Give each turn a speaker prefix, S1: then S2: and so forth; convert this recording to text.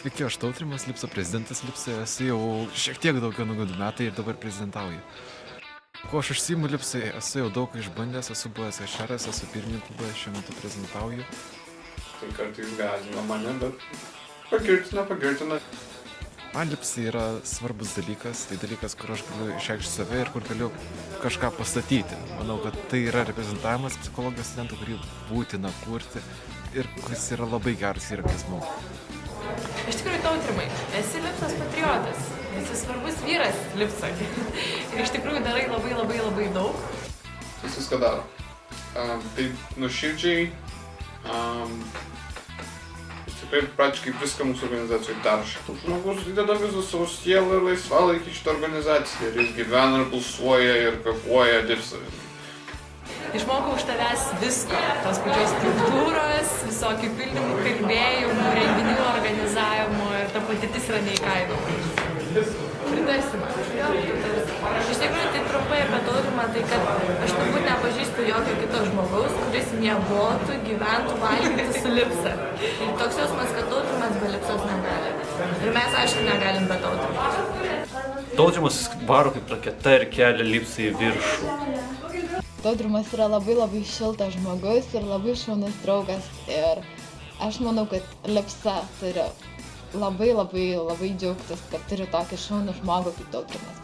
S1: Sveiki, aš Tautrimas, Lipso prezidentas Lipse, esu jau šiek tiek daugiau negu 2 metai ir dabar prezidentauju. Kuo aš užsiimu Lipsai, esu jau daug išbandęs, esu buvęs HR'as, esu pirmininkas buvęs, šiuo metu prezidentauju.
S2: Tai kartais gąsdina mane, bet pagirtina.
S1: Man Lipsai yra svarbus dalykas, tai dalykas, kur aš galiu išreikšti save ir kur galiu kažką pastatyti. Manau, kad tai yra reprezentavimas psichologijos studentų, kurį būtina kurti ir kuris yra labai geras įrankis mums.
S3: Iš tikrųjų, Tautrimai, esi Lipsos patriotas, esi svarbus vyras Lipsoj ir iš tikrųjų darai labai daug.
S2: Jis viską daro. Tai nuoširdžiai, tikrai praktiškai viską mūsų organizacijoj daro. Žmogus įdeda visą savo sielą ir laisvalaikį šitą organizaciją ir jis gyvena ir pulsuoja ir kvėpuoja, dirbs.
S3: Išmokau iš tavęs visko, tos pačios struktūros, visokių pildymų, kalbėjimų, renginių organizavimo ir ta patirtis yra neįkainoma. Pritarsi man. Iš tikrųjų, tai trumpai apie Tautrimą, tai kad aš turbūt nepažįstu jokio kito žmogaus, kuris miegotų, gyventų, valgytų su Lipsa. Ir toks jausmas, kad Tautrimas be Lipsos negali. Ir mes, aišku, negalim be Tautrimo.
S4: Tautrimas varo kaip raketa ir kelia Lipsą į viršų.
S5: Tautrimas yra labai šiltas žmogus ir labai šaunus draugas ir aš manau, kad Lipsa turi labai džiaugtis, kad turi tokį šaunų žmogų kaip Tautrimas.